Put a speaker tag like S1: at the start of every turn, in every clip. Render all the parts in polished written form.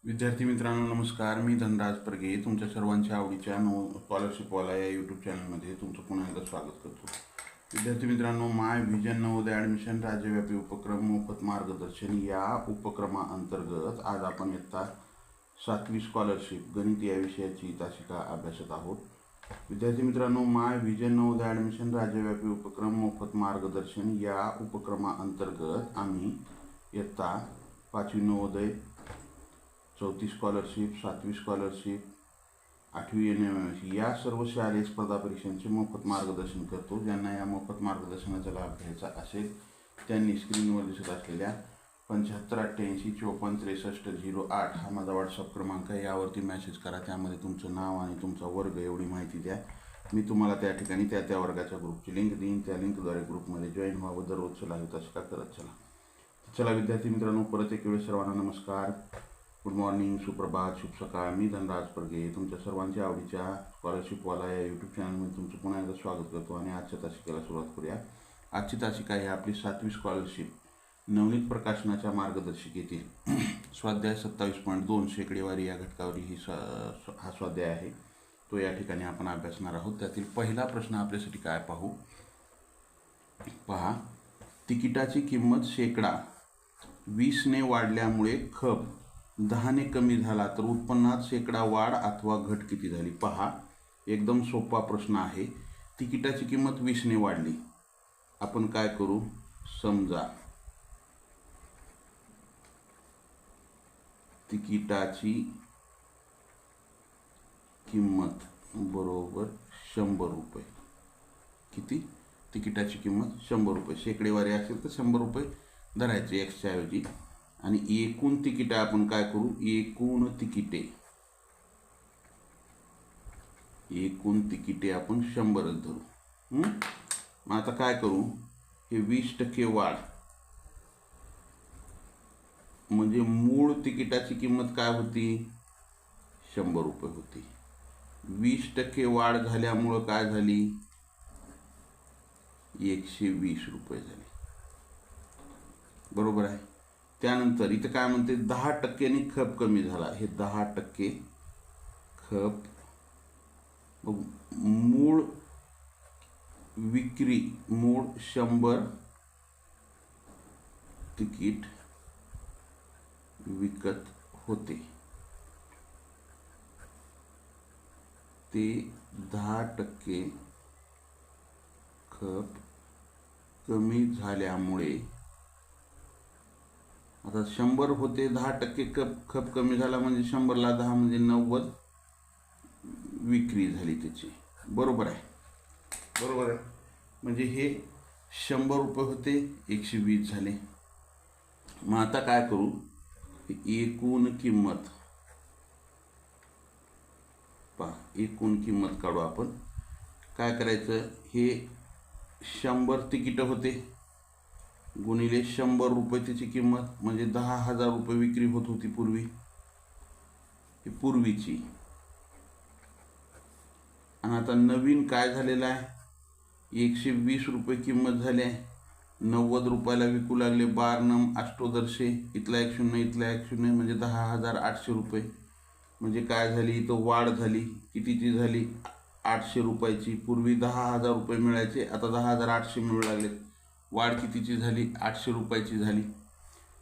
S1: विद्यार्थी मित्रांनो नमस्कार. मी धनराज परगे तुमच्या सर्वांच्या आवडीच्या स्कॉलरशिपवाला या यूट्यूब चॅनलमध्ये तुमचं पुन्हा एकदा स्वागत करतो. विद्यार्थी मित्रांनो, माय व्हिजन नवोदय ॲडमिशन राज्यव्यापी उपक्रम मोफत मार्गदर्शन या उपक्रमाअंतर्गत आज आपण इयत्ता 7वी स्कॉलरशिप गणित या विषयाची तासिका अभ्यासत आहोत. विद्यार्थी मित्रांनो, माय व्हिजन नवोदय ॲडमिशन राज्यव्यापी उपक्रम मोफत मार्गदर्शन या उपक्रमाअंतर्गत आम्ही इयत्ता 5वी नवोदय, 4थी स्कॉलरशिप, 7वी स्कॉलरशिप, 8वी NMMS या सर्व शालेय स्पर्धा परीक्षांचे मोफत मार्गदर्शन करतो. ज्यांना या मोफत मार्गदर्शनाचा लाभ घ्यायचा असेल त्यांनी स्क्रीनवर दिसत असलेल्या 7588545308 हा माझा व्हॉट्सअप क्रमांक आहे. यावरती मेसेज करा. त्यामध्ये तुमचं नाव आणि तुमचा वर्ग एवढी माहिती द्या. मी तुम्हाला त्या ठिकाणी त्या वर्गाच्या ग्रुपची लिंक देईन. त्या लिंकद्वारे ग्रुपमध्ये जॉईन व्हावं. दररोज लाईव्ह तासिका करत चला विद्यार्थी मित्रांनो, परत एक वेळ सर्वांना नमस्कार, गुड मॉर्निंग, सुप्रभात, शुभ सकाळ. मी धनराज परगे तुमच्या सर्वांच्या आवडीच्या स्कॉलरशिपवाला या यूट्यूब चॅनलमध्ये तुमचं पुन्हा एकदा स्वागत करतो आणि आजच्या तासिकेला सुरुवात करूया. आजची तासिका आहे आपली 7वी स्कॉलरशिप नवनीत प्रकाशनाच्या मार्गदर्शिकेतील स्वाध्याय 27.2 शेकडेवारी या घटकावरील हा स्वाध्याय आहे. तो या ठिकाणी आपण अभ्यासणार आहोत. त्यातील पहिला प्रश्न आपल्यासाठी काय पहा. तिकिटाची किंमत शेकडा 20ने वाढल्यामुळे खप 10ने कमी झाला तर उत्पन्नात शेकडा वाढ अथवा घट किती झाली? पहा, एकदम सोपा प्रश्न आहे. तिकिटाची किंमत 20ने वाढली. आपण काय करू? समजा तिकिटाची किंमत बरोबर 100 रुपये. किती? तिकिटाची किंमत 100 रुपये. शेकडेवारी असेल तर 100 रुपये धरायचे एक्सच्या ऐवजी. आणि एकूण तिकिटे आपण काय करू? एकूण तिकिटे आपण 100च धरू. मग आता काय करू? हे 20% वाढ म्हणजे मूळ तिकिटाची किंमत काय होती? 100 रुपये होती. 20% वाढ झाल्यामुळं काय झाली? 120 रुपये झाले. बरोबर आहे. त्यानंतर इथं काय म्हणते? 10%नी खप कमी झाला. हे 10% खप, मूळ विक्री, मूळ 100 तिकीट विकत होते ते 10% खप कमी झाल्यामुळे, आता 100 होते, 10% खप कमी झाला म्हणजे 100ला 10 म्हणजे 90 विक्री झाली त्याची. बरोबर आहे. म्हणजे हे 100 रुपये होते, 120 झाले. मग आता काय करू? एकूण किंमत काढू आपण. काय करायचं? हे 100 तिकीटं होते गुणिले 100 रुपये त्याची किंमत म्हणजे 10,000 रुपये विक्री होत होती पूर्वी. ही पूर्वीची. आणि आता नवीन काय झालेलं आहे? 120 रुपये किंमत झाली आहे. 90 रुपयाला विकू लागले. 12 नम अष्टोदर्शे. इथला 1 शून्य, इथला 1 शून्य म्हणजे 10,800 रुपये. म्हणजे काय झाली? इथं वाढ झाली. कितीची झाली? 800 रुपयाची. पूर्वी 10,000 रुपये मिळायचे, आता 10,800 मिळू लागले. वाढ कितीची झाली? 800 रुपयाची झाली.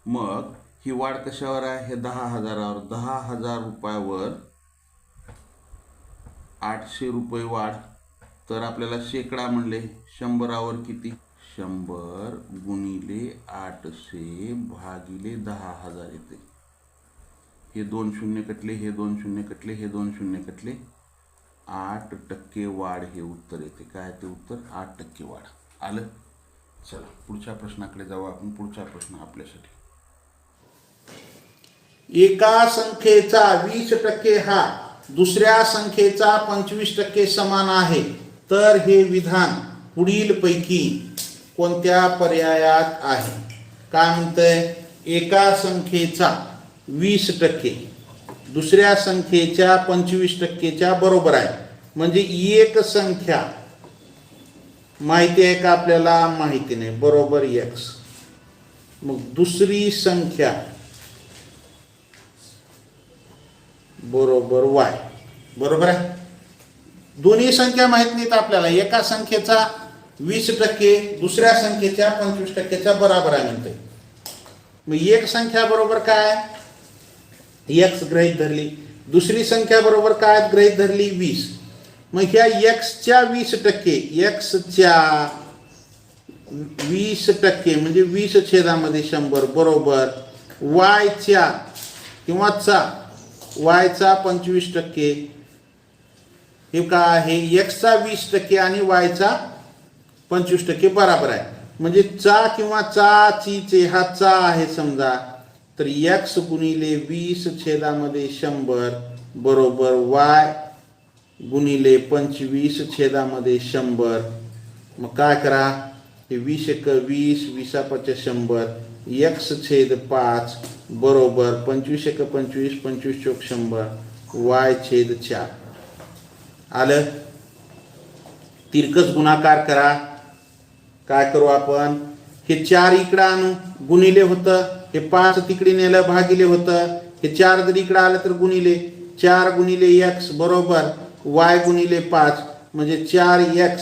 S1: मग ही वाढ कशावर आहे? हे 10,000वर. 10,000 रुपयावर 800 रुपये वाढ. तर आपल्याला शेकडा म्हणले. 100वर किती? 100 गुणिले 800 भागिले 10,000 येते. हे 2 शून्य कटले, हे 2 शून्य कटले, हे 2 शून्य कटले. 8% वाढ हे उत्तर येते. काय ते उत्तर? 8% वाढ. आलं? चला पुढच्या प्रश्नाकडे जाऊ आपण. पुढचा प्रश्न आपल्यासाठी,
S2: एका संख्येचा 20% हा दुसऱ्या संख्येचा 25% समान आहे तर हे विधान पुढीलपैकी कोणत्या पर्यायात आहे? काय म्हणतंय? एका संख्येचा 20% दुसऱ्या संख्येच्या 25%च्या बरोबर आहे. म्हणजे एक संख्या माहिती आहे का आपल्याला? माहिती नाही. बरोबर x. मग दुसरी संख्या बरोबर y. बरोबर आहे. दोन्ही संख्या माहित नाहीत आपल्याला. एका संख्येचा 20% दुसऱ्या संख्येच्या 25%च्या बरोबर आहे म्हणते. मग एक संख्या बरोबर काय, x गृहीत धरली. दुसरी संख्या बरोबर काय गृहीत धरली, 20. मग ह्या x च्या 20%, x च्या 20% म्हणजे 20/100 बरोबर y च्या किंवा y चा 25%. हे काय आहे, x चा 20% आणि y चा 25% बरोबर आहे. म्हणजे किंवा चे हा आहे समजा, तर x गुणिले 20/100 बरोबर y गुणिले 25/100. मग काय करा, हे 20 × 20 20/100 x/5 बरोबर 25 × 25 25/100 y/4. आलं. तिरकस गुणाकार करा. काय करू आपण, हे 4 इकडं आणू, गुणिले होतं. हे 5 तिकडे नेलं, भागिले होतं. हे 4 जर इकडं आलं तर गुणिले. 4 गुणिले x बरोबर y गुणिले 5 म्हणजे 4x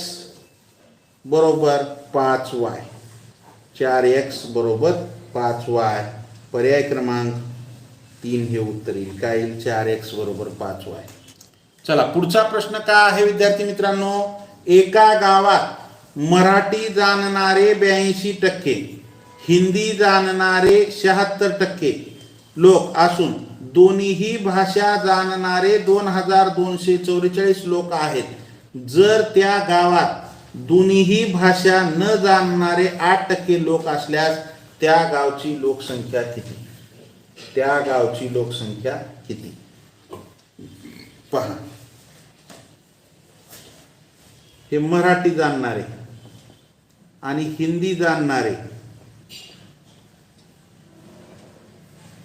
S2: बरोबर 5y. 4x बरोबर 5y. पर्याय क्रमांक 3 हे उत्तर येईल. काय येईल, 4x बरोबर 5y. चला पुढचा प्रश्न काय आहे विद्यार्थी मित्रांनो. एका गावात मराठी जाणणारे 82%, हिंदी जाणणारे 76% लोक असून दोन्हीही भाषा जाणणारे 2244 लोक आहेत. जर त्या गावात दोन्हीही भाषा न जाणणारे 8% लोक असल्यास त्या गावची लोकसंख्या किती. त्या गावची लोकसंख्या किती पहा. हे मराठी जाणणारे आणि हिंदी जाणणारे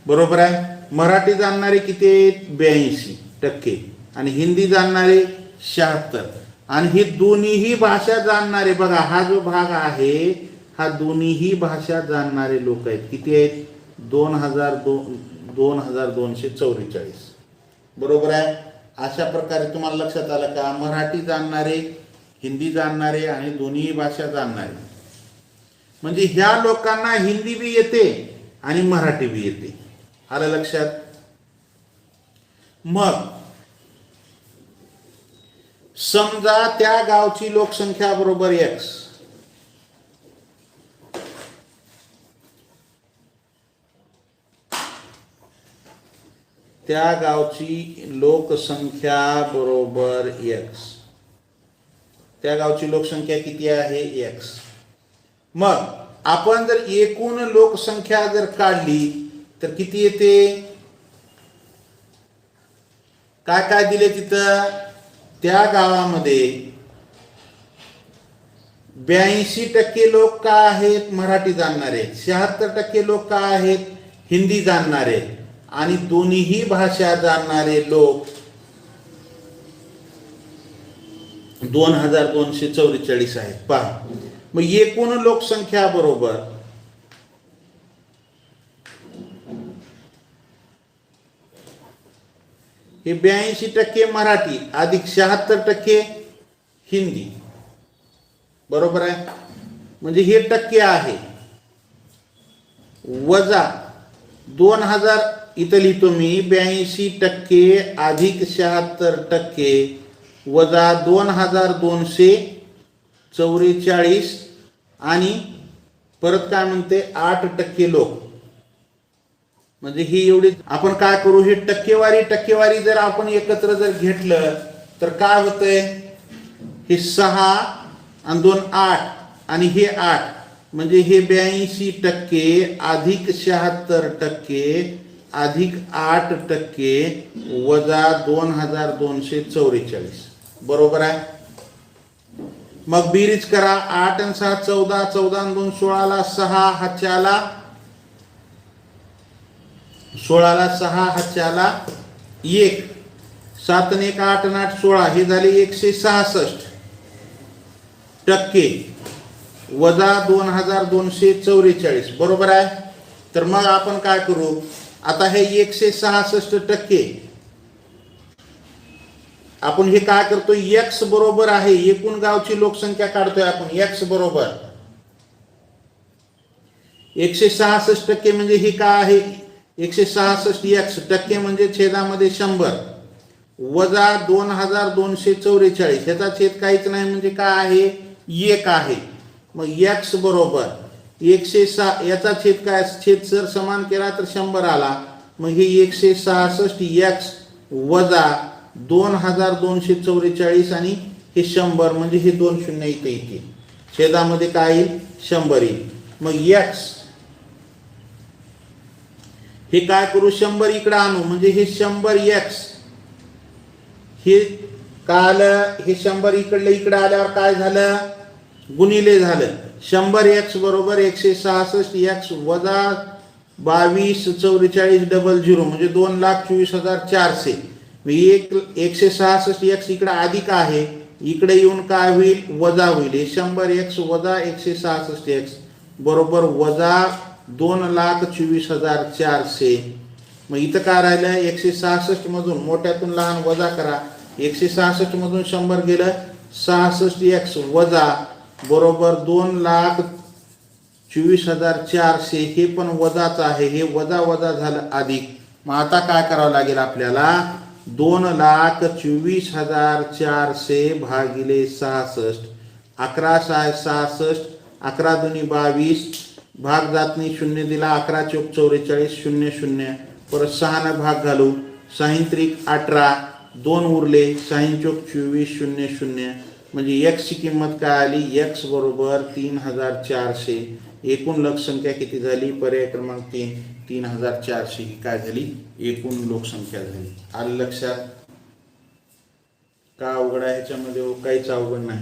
S2: बरोबर आहे. मराठी जाणणारे किती आहेत, 82% आणि हिंदी जाणणारे 76. आणि हे दोन्हीही भाषा जाणणारे, बघा हा जो भाग आहे हा दोन्हीही भाषा जाणणारे लोक आहेत. किती आहेत, 2244. बरोबर आहे. अशा प्रकारे तुम्हाला लक्षात आलं का, मराठी जाणणारे, हिंदी जाणणारे आणि दोन्ही भाषा जाणणारे. म्हणजे ह्या लोकांना हिंदी बी येते आणि मराठी बी येते. आलं लक्षात. मग समजा त्या गावची लोकसंख्या बरोबर x. त्या गावची लोकसंख्या बरोबर x. त्या गावची लोकसंख्या किती आहे, x. मग आपण जर एकूण लोकसंख्या जर काढली तर किती येते, काय काय दिले तिथं. त्या गावामध्ये 82% लोक काय आहेत, मराठी जाणणारे. 76% लोक काय आहेत, हिंदी जाणणारे. आणि दोन्हीही भाषा जाणणारे लोक 2244 आहेत. पहा मग एकूण लोकसंख्या बरोबर हे 82% मराठी अधिक 76% हिंदी. बरोबर आहे. म्हणजे हे टक्के आहे. वजा 2000 इथं लिहितो मी, 82% अधिक 76% वजा 2244 आणि परत काय म्हणते 8% लोक. म्हणजे ही एवढी. आपण काय करू, हे टक्केवारी जर आपण एकत्र जर घेतलं तर काय होतंय, हे 6 आणि 2 8 आणि हे 8 म्हणजे हे 82% अधिक 76% अधिक 8% वजा 2244. बरोबर आहे. मग बेरीज करा. 8 आणि 6 14, 14 आणि 2 16ला 6 हाच्याला 16ला 6 हाच्याला 1, 7 आणि 1 8 आणि 8 16 हे झाले 166% वजा 2244. बरोबर आहे. तर मग आपण काय करू, आता हे 166% आपण हे काय करतोय, एक्स बरोबर आहे एकूण गावची लोकसंख्या काढतोय आपण. एक्स बरोबर 166% म्हणजे हे काय आहे, 166 एक्स टक्के म्हणजे छेदामध्ये 100 वजा 2244, ह्याचा छेद काहीच नाही म्हणजे काय आहे, 1 आहे. मग एक्स बरोबर 106, याचा छेद काय, छेद जर समान केला तर 100 आला. मग हे 166 एक्स वजा 2244 आणि हे 100 म्हणजे हे 2 शून्य इथे येतील, छेदामध्ये काय येईल, 100 येईल. मग एक्स हे काय करू, 100 इकडे आणू म्हणजे हे 100 एक्स, हे काय आलं, हे 100 इकडलं इकडे आल्यावर काय झालं, गुणिले झालं. 100 एक्स बरोबर 166 एक्स वजा 224400 म्हणजे 2,24,400. 166 एक्स इकडे अधिक आहे, इकडे येऊन काय होईल, वजा होईल. 100 एक्स वजा 166 एक्स बरोबर वजा 2,24,400. मग इथं काय राहिलं, 166 मधून मोठ्यातून लहान वजा करा. 166 मधून 100 गेलं, 66 एक्स वजा बरोबर 2,24,400. हे पण वजाच आहे, हे वजा वजा झालं अधिक. मग आता काय करावं लागेल आपल्याला, 2,24,400 भागिले 66. 11,66, 11 दुनी 22, भाग जात नाही, शून्य दिला, 11 चौक 44, 0 0, परत 6 ने भाग घालू, 6 त्रिक 18, 2 उरले, 6 चौक 24, 0 0 म्हणजे एक्स ची किंमत काय आली, एक्स बरोबर 3,400. एकूण लोकसंख्या किती झाली, पर्याय क्रमांक 3, 3,400 ही काय झाली, एकूण लोकसंख्या झाली. आलं लक्षात, का अवघड आहे ह्याच्यामध्ये, काहीच अवघड नाही,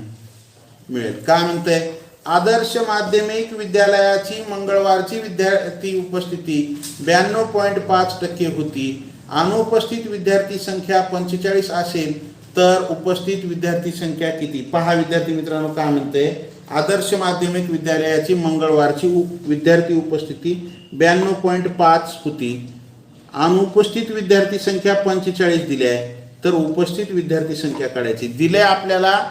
S2: मिळेल. काय म्हणतंय, आदर्श माध्यमिक विद्यालयाची मंगळवारची विद्यार्थी उपस्थिती 92.5% होती. अनुपस्थित विद्यार्थी संख्या 45 असेल तर उपस्थित विद्यार्थी संख्या किती. पहा विद्यार्थी मित्रांनो काय म्हणते, आदर्श माध्यमिक विद्यालयाची मंगळवारची विद्यार्थी उपस्थिती 92.5 होती. अनुपस्थित विद्यार्थी संख्या 45 दिली आहे, तर उपस्थित विद्यार्थी संख्या काढायची. दिले आपल्याला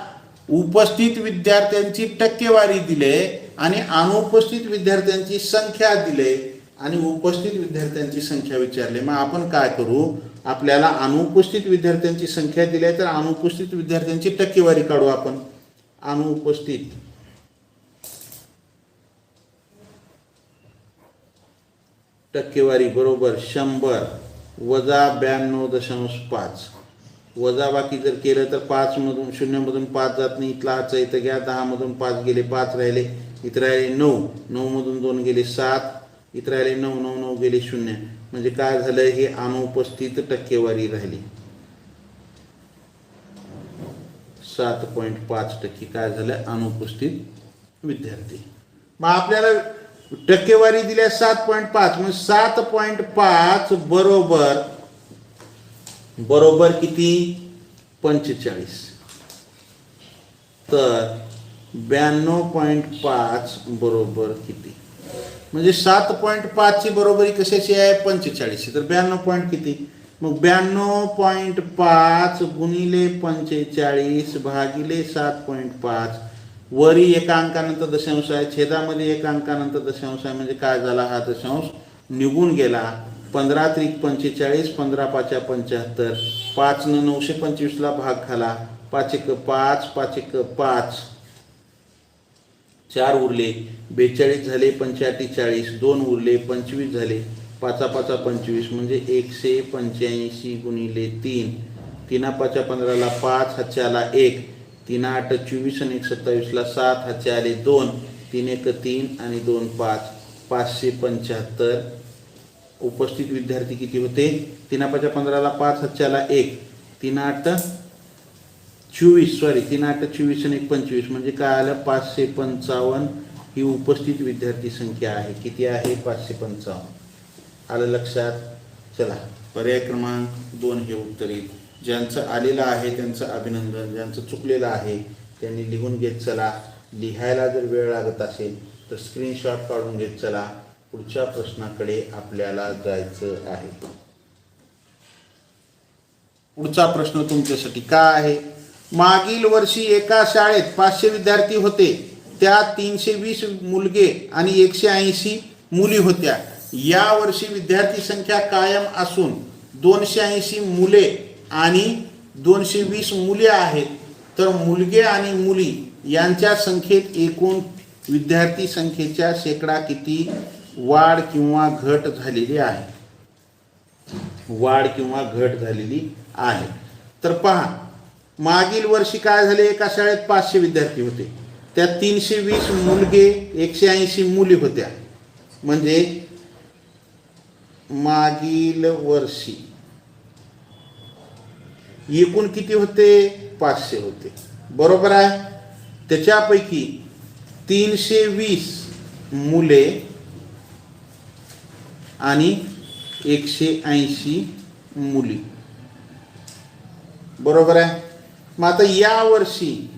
S2: उपस्थित विद्यार्थ्यांची टक्केवारी दिले आणि अनुपस्थित विद्यार्थ्यांची संख्या दिले आणि उपस्थित विद्यार्थ्यांची संख्या विचारले. मग आपण काय करू, आपल्याला अनुपस्थित विद्यार्थ्यांची संख्या दिली आहे तर अनुपस्थित विद्यार्थ्यांची टक्केवारी काढू आपण. अनुपस्थित टक्केवारी बरोबर 100 वजा 92.5, वजा बाकी जर केलं तर 5 मधून 0 मधून 5 जात नाही, इथला हाचा इथं घ्या, 10 मधून 5 गेले, 5 राहिले, इथं राहिले 9, 9 मधून 2 गेले 7, इथं राहिले 9, 9 9 गेले 0 म्हणजे काय झालं, हे अनुपस्थित टक्केवारी राहिली 7.5%. काय झालं, अनुपस्थित विद्यार्थी. मग आपल्याला टक्केवारी दिल्या 7.5, मग 7.5 बरोबर बरोबर किती, 45. तर 92.5 बरोबर किती, म्हणजे 7.5 ची बरोबरी कशाची आहे, 45. तर 92 पॉईंट किती, मग 92.5 गुणिले 45 भागिले 7.5. वरी एका अंकानंतर दशांश आहे, छेदामध्ये एका अंकानंतर दशांश आहे, म्हणजे काय झाला, हा दशांश निघून गेला. 15 त्रिक 45, 15 पाचा 75, 5 न 925 ला भाग खाला, 5 एक 5, 5 एक 5, 4 उरले, 42 झाले, 45 40, 2 उरले, 25 झाले, 5 5 25 म्हणजे 185 गुणिले 3, 3 5 15 ला 5, हातच्या आला 1, 3 8 24 आणि 1 27 ला 7, हातच्या आले 2, 3 1 3 आणि 2 5, 575. उपस्थित विद्यार्थी किती होते, 3 5 15 ला 5, हातच्या आला 1, 3 8 24 सॉरी 3 8 24 आणि 1 25 म्हणजे काय आलं, 555 ही उपस्थित विद्यार्थी संख्या आहे. किती आहे, 555. आलं लक्षात. चला पर्याय क्रमांक 2 हे उत्तर येईल. ज्यांचं आलेलं आहे त्यांचं अभिनंदन, ज्यांचं चुकलेलं आहे त्यांनी लिहून घेत चला. लिहायला जर वेळ लागत असेल तर स्क्रीनशॉट काढून घेत चला. पुढच्या प्रश्नाकडे आपल्याला जायचं आहे. पुढचा प्रश्न तुमच्यासाठी काय आहे? मागील वर्षी एका शाळेत 500 विद्यार्थी होते, त्यात 320 मुलगे आणि 180 मुली होत्या. या वर्षी विद्यार्थी संख्या कायम असून 280 मुले आणि 220 मुली आहेत, तर मुलगे आणि मुली यांच्या संख्येत एकूण विद्यार्थी संख्येच्या शेकडा किती वाढ किंवा घट झालेली आहे? वाढ किंवा घट झालेली आहे. तर पहा, मागील वर्षी काय झाले? एका शाळेत 500 विद्यार्थी होते, त्यात 320 मुलगे 180 मुली होत्या. म्हणजे मागील वर्षी एकूण किती होते? 500 होते, बरोबर आहे. त्याच्यापैकी 320 मुले आणि 180 मुली, बरोबर आहे. मग आता या वर्षी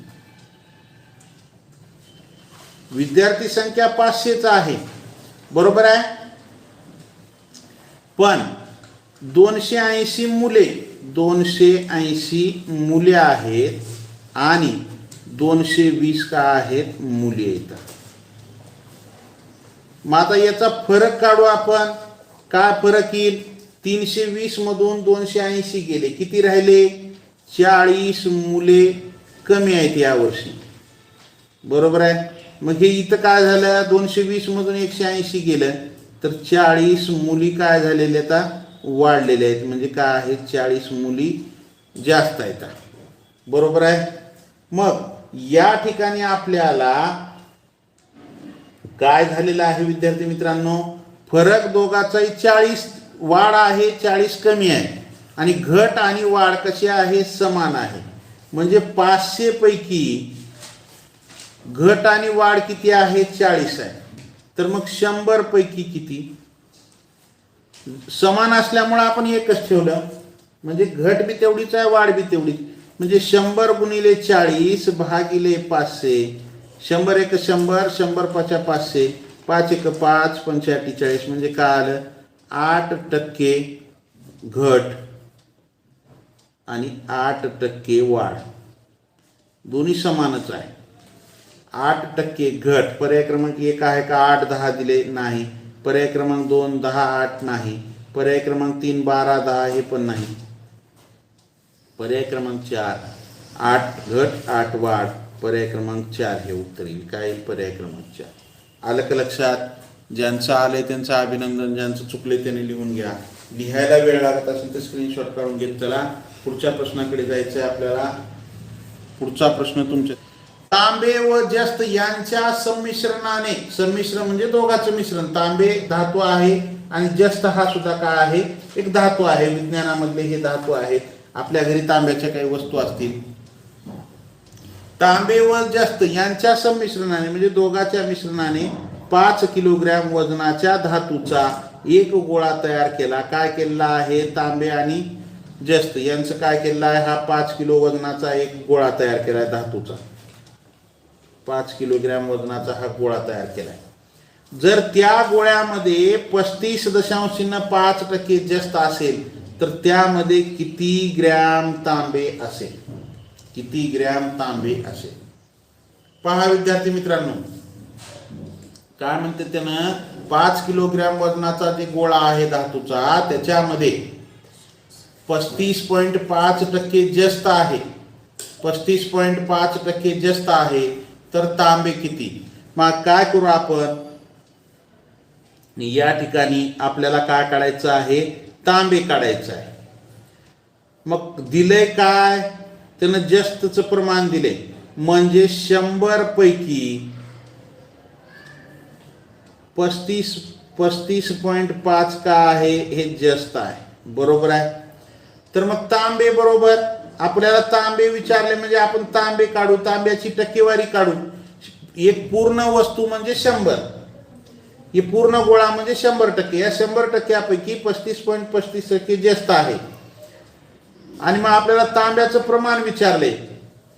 S2: विद्यार्थी संख्या 500च आहे, बरोबर आहे. पण 280 मुले आहेत आणि 220 का आहेत? मुली आहेत. मग आता याचा फरक काढू आपण. काय फरक येईल? 320 मधून 280 गेले, किती राहिले? 40 मुले कमी आहेत या वर्षी, बरोबर आहे. मग हे इथं काय झालं? 220 मधून 180 गेलं, तर 40 मुली काय झालेल्या आता? वाढलेल्या आहेत. म्हणजे काय आहेत? 40 मुली जास्त आहेत, बरोबर आहे. मग या ठिकाणी आपल्याला काय झालेलं आहे विद्यार्थी मित्रांनो? फरक दोघाचाही 40 वाढ आहे, 40 कमी आहे. आणि घट आणि वाढ कशी आहे? समान आहे. म्हणजे 500 पैकी घट आणि वाढ किती आहे? 40 आहे. तर मग 100 पैकी किती? समान असल्यामुळे आपण एकच ठेवलं, म्हणजे घट बी तेवढीच आहे, वाढ बी तेवढीच. म्हणजे 100 गुणिले 40 भागिले 500. 100 एक 100, 100 पाचा 500, 5 एक 5, 45. म्हणजे काय आलं? 8% घट आणि 8% वाढ, दोन्ही समानच आहे. 8% घट. पर्याय क्रमांक 1 आहे का? 8 10 दिले नाही. पर्याय क्रमांक 2 10 8 नाही. पर्याय क्रमांक 3 12 10 हे पण नाही. पर्याय क्रमांक 4 8 घट 8 वाढ. पर्याय क्रमांक 4 हे उत्तर येईल. काय येईल? पर्याय क्रमांक 4. आलं का लक्षात? ज्यांचं आलंय त्यांचं अभिनंदन, ज्यांचं चुकले त्यांनी लिहून घ्या. लिहायला वेळ लागत असेल तर स्क्रीनशॉट काढून घेत चला. पुढच्या प्रश्नाकडे जायचं आहे आपल्याला. पुढचा प्रश्न तुमच्या तांबे व जस्त यांच्या संमिश्रणाने, संमिश्रण म्हणजे दोघांचं मिश्रण. तांबे धातू आहे आणि जस्त हा सुद्धा काय आहे? एक धातू आहे. विज्ञानामधले हे धातू आहेत. आपल्या घरी तांब्याच्या काही वस्तू असतील. तांबे व जस्त यांच्या संमिश्रणाने म्हणजे दोघांच्या मिश्रणाने 5 किलोग्रॅम वजनाच्या धातूचा एक गोळा तयार केला. काय केलेला आहे? तांबे आणि जस्त यांचं काय केलेलं आहे? हा 5 किलो वजनाचा एक गोळा तयार केला आहे धातूचा. 5 किलोग्रॅम वजनाचा हा गोळा तयार केलाय. जर त्या गोळ्यामध्ये 35.5% जस्त असेल तर त्यामध्ये किती ग्रॅम तांबे असेल? किती ग्रॅम तांबे असेल? पहा विद्यार्थी मित्रांनो, काय म्हणते त्यानं? 5 किलोग्रॅम वजनाचा जे गोळा आहे धातूचा त्याच्यामध्ये 35.5% जस्त आहे. 35.5% जस्त आहे. तर तांबे किती? मग काय करू आपण? या ठिकाणी आपल्याला काय काढायचं आहे? तांबे काढायचं आहे. मग दिलंय काय? त्यानं जस्तचं प्रमाण दिले. म्हणजे 100 पैकी 35.5 का आहे? हे जस्त आहे, बरोबर आहे. तर मग तांबे बरोबर आपल्याला तांबे विचारले म्हणजे आपण तांबे काढू. तांब्याची टक्केवारी काढू. एक पूर्ण वस्तू म्हणजे 100. ही पूर्ण गोळा म्हणजे 100%. या 100%पैकी 35.35% जास्त आहे. आणि मग आपल्याला तांब्याचं प्रमाण विचारले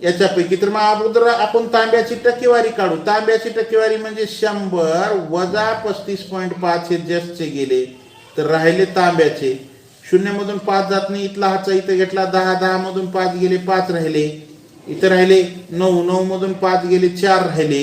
S2: याच्यापैकी. तर मग अगोदर आपण तांब्याची टक्केवारी काढू. तांब्याची टक्केवारी म्हणजे 100 वजा 35.5 हे जास्तचे गेले तर राहिले तांब्याचे. शून्यामधून 5 जात नाही, इथला हाचा इथं घेतला 10, 10 मधून 5 गेले 5 राहिले, इथं राहिले 9, 9 मधून 5 गेले 4 राहिले,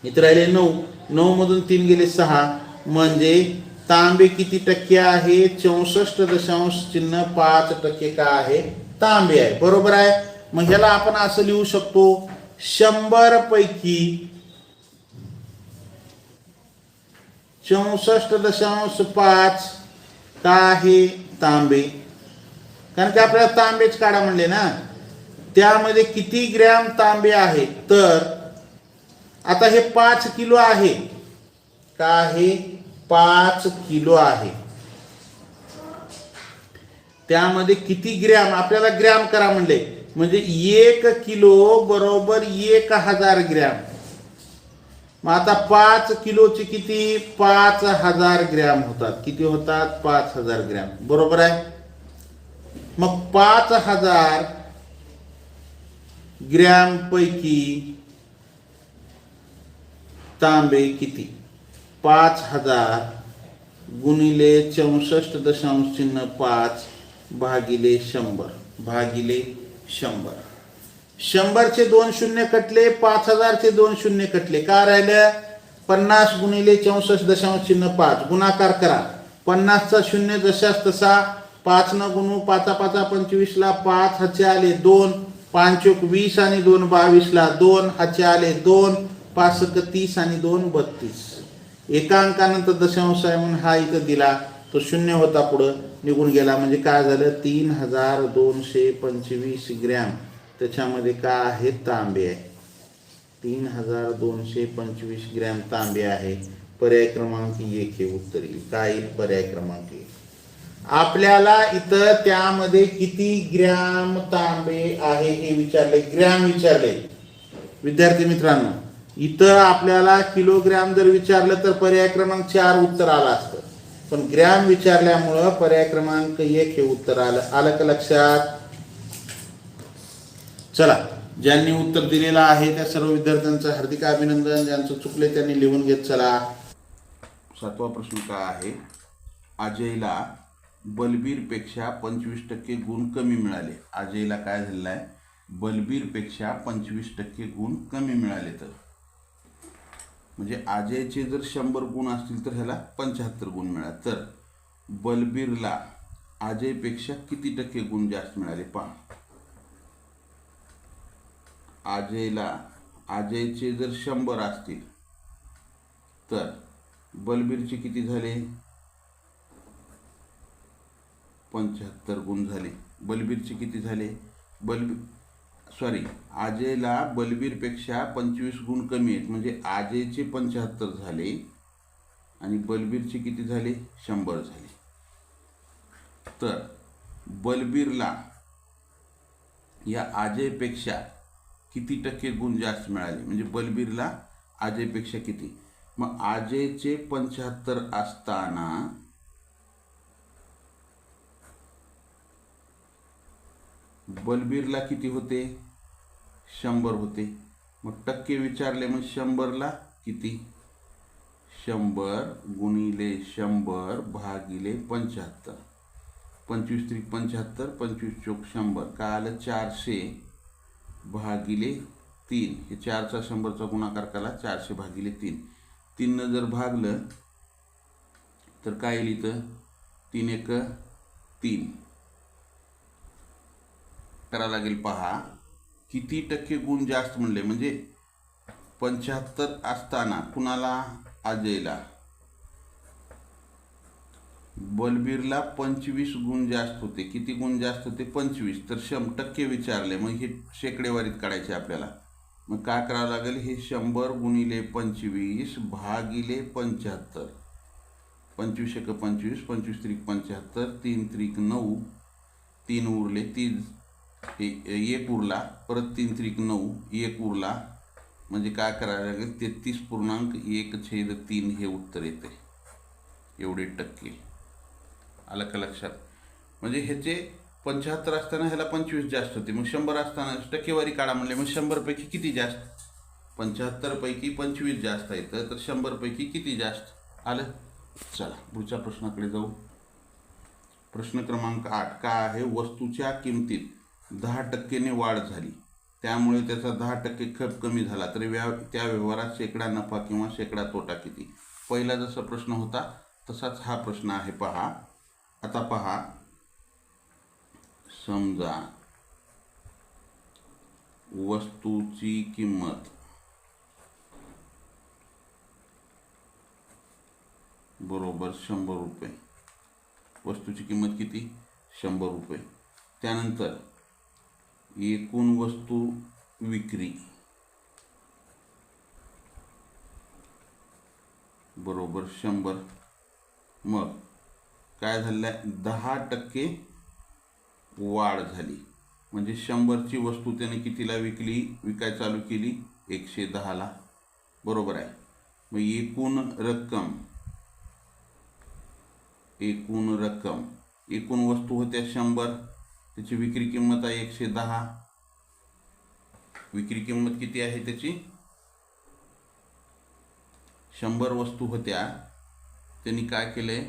S2: इथं राहिले 9, 9 मधून 3 गेले 6, म्हणजे तांबे किती टक्के आहे? 64.5% का आहे? तांबे आहे. बरोबर आहे. मग ह्याला आपण असं लिहू शकतो 100 पैकी 64.5 का आहे? तांबे. कारण की आपल्याला तांबेच काढा म्हणले ना. त्यामध्ये किती ग्रॅम तांबे आहे? तर आता हे 5 किलो आहे का आहे? 5 किलो आहे. त्यामध्ये किती ग्रॅम? आपल्याला ग्रॅम करा म्हणले, म्हणजे 1 किलो बरोबर 1000 ग्रॅम. मग आता 5 किलोचे किती? 5000 ग्रॅम होतात. किती होतात? 5000 ग्रॅम. बरोबर आहे. मग 5000 ग्रॅम पैकी तांबे किती? 5000 गुणिले 64.5 भागिले 100 भागिले 100. 100 चे 2 शून्य कटले, 5000 चे 2 शून्य कटले. का राहिलं? 50 गुणिले 64.5 गुणाकार करा. 50 चा शून्य जशाच तसा 5 न गुणू, 5 5 25 ला 5 हाचे आले 2, 5 20 आणि 2 22 ला 2 हाचे आले 2, 5 30 आणि 2 32. एका अंकानंतर दशांश आहे म्हणून हा इथं दिला, तो शून्य होता पुढं निघून गेला. म्हणजे काय झालं? 3225 ग्रॅम त्याच्यामध्ये काय आहे? तांबे आहे. 3225 ग्रॅम तांबे आहे. पर्याय क्रमांक 1 हे उत्तर येईल. काय येईल? पर्याय क्रमांक 1. आपल्याला इथं त्यामध्ये किती ग्रॅम तांबे आहे हे विचारले, ग्रॅम विचारले. विद्यार्थी मित्रांनो, इथं आपल्याला किलोग्रॅम जर विचारलं तर पर्याय क्रमांक 4 उत्तर आलं असतं, पण ग्रॅम विचारल्यामुळं पर्याय क्रमांक 1 हे उत्तर आलं. आलं का लक्षात? चला, ज्यांनी उत्तर दिलेलं आहे त्या सर्व विद्यार्थ्यांचं हार्दिक अभिनंदन. ज्यांचं चुकले त्यांनी लिहून घेत चला.
S1: 7वा प्रश्न काय आहे? अजयला बलबीरपेक्षा 25% गुण कमी मिळाले. अजयला काय झालेलं आहे? बलबीरपेक्षा 25% गुण कमी मिळाले. तर म्हणजे अजयचे जर 100 गुण असतील तर ह्याला 75 गुण मिळाले. तर बलबीरला अजयपेक्षा किती टक्के गुण जास्त मिळाले पहा. अजयचे जर 100 असतील तर बलबीरचे किती झाले? 75 गुण झाले. बलबीरचे किती झाले? अजयला बलबीरपेक्षा 25 गुण कमी आहेत, म्हणजे अजयचे 75 झाले आणि बलबीरचे किती झाले? 100 झाले. तर बलबीरला या अजयपेक्षा किती टक्के गुण जास्त मिळाले? म्हणजे बलबीरला अजयपेक्षा किती? मग अजयचे 75 असताना बलबीरला किती होते? 100 होते. मग टक्के विचारले, मग 100ला किती? 100 गुणिले 100 भागिले 75. 25 त्रिक 75, 25 चोक 100. काय आलं? 400 भागिले 3. हे 4चा 100चा गुणाकार केला, 400 भागिले 3. 3 न जर भागलं तर काय येईल इथं? 3 1 3 करावं लागेल. पहा किती टक्के गुण जास्त म्हणले, म्हणजे 75 असताना कुणाला? अजयला. बलबीरला 25 गुण जास्त होते. किती गुण जास्त होते? 25. तर 100% विचारले, मग हे शेकडेवारीत काढायचे आपल्याला. मग काय करावं लागेल? हे 100 गुणिले 25 भागिले 75. 25 1 25, 25 त्रिक 75, 3 त्रिक 9, 3 उरले 3, हे 1 उरला, परत 3 त्रिक 9, 1 उरला, म्हणजे काय करायला लागेल? 33.1/3 हे उत्तर येते. एवढे टक्के. आलं का लक्षात? म्हणजे ह्याचे 75 असताना ह्याला 25 जास्त होते. मग 100 असताना टक्केवारी काढा म्हणले, मग 100 पैकी किती जास्त? 75 पैकी 25 जास्त येतं, तर 100 पैकी किती जास्त? आलं. चला पुढच्या प्रश्नाकडे जाऊ. प्रश्न क्रमांक 8 काय आहे? वस्तूच्या किमतीत 10% वाढ झाली, त्यामुळे त्याचा 10% खप कमी झाला, तर त्या व्यवहारात शेकडा नफा किंवा शेकडा तोटा किती? पहिला जसा प्रश्न होता तसाच हा प्रश्न आहे. पहा आता पहा, समजा वस्तूची किंमत बरोबर 100 रुपये. वस्तूची किंमत किती? 100 रुपये. त्यानंतर एकूण वस्तू विक्री बरोबर 100. मग काय झालं आहे? 10% वाढ झाली, म्हणजे 100ची वस्तू त्याने कितीला विकायला चालू केली? 110ला. बरोबर आहे. मग एकूण वस्तू होत्या 100, त्याची विक्री किंमत आहे 110. विक्री किंमत किती आहे त्याची? 100 वस्तू होत्या, त्यांनी काय केले?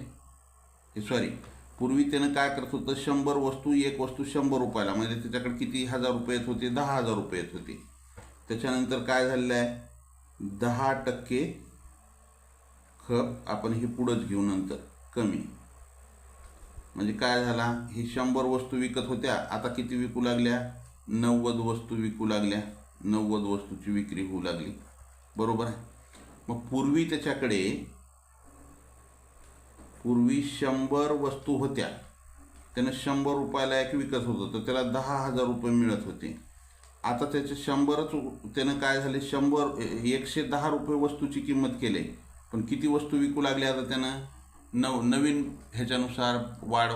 S1: पूर्वी त्यानं काय करत होतं? 100 वस्तू, एक वस्तू 100 रुपयाला, म्हणजे त्याच्याकडे किती हजार रुपये येत होते? 10,000 रुपये येत होते. त्याच्यानंतर काय झालेलं आहे? 10% खप आपण हे पुढंच घेऊ नंतर कमी, म्हणजे काय झाला? हे 100 वस्तू विकत होत्या, आता किती विकू लागल्या? 90 वस्तू विकू लागल्या. 90 वस्तूची विक्री होऊ लागली. बरोबर आहे. मग पूर्वी 100 वस्तू होत्या, त्यानं 100 रुपयाला एक विकत होतं, तर त्याला 10,000 रुपये मिळत होते. आता त्याचे 100च त्यानं काय झाले? 110 रुपये वस्तूची किंमत केली, पण किती वस्तू विकू लागल्या आता त्यानं? नवीन ह्याच्यानुसार वाढ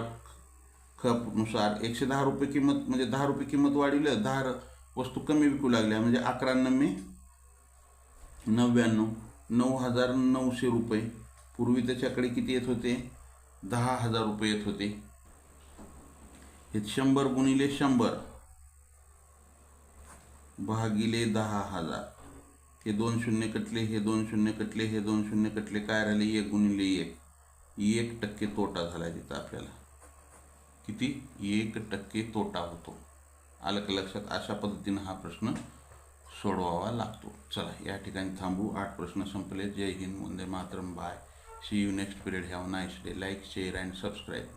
S1: खपनुसार 110 रुपये किंमत, म्हणजे 10 रुपये किंमत वाढवली, 10 वस्तू कमी विकू लागल्या, म्हणजे 11,99 9,900 रुपये. पूर्वी त्याच्याकडे किती येत होते? 10,000 रुपये येत होते. हे 100 गुणिले 100 भागिले 10,000. हे 2 शून्य कटले, हे 2 शून्य कटले, हे 2 शून्य कटले, काय राहिले? 1 गुणिले 1% तोटा झाला तिथं आपल्याला. किती? 1% तोटा होतो. आलं का लक्षात? अशा पद्धतीनं हा प्रश्न सोडवावा लागतो. चला या ठिकाणी थांबू. 8 प्रश्न संपले. जय हिंद, वंदे मातरम. Bye. See you next period. Have nice day. Like, share and subscribe.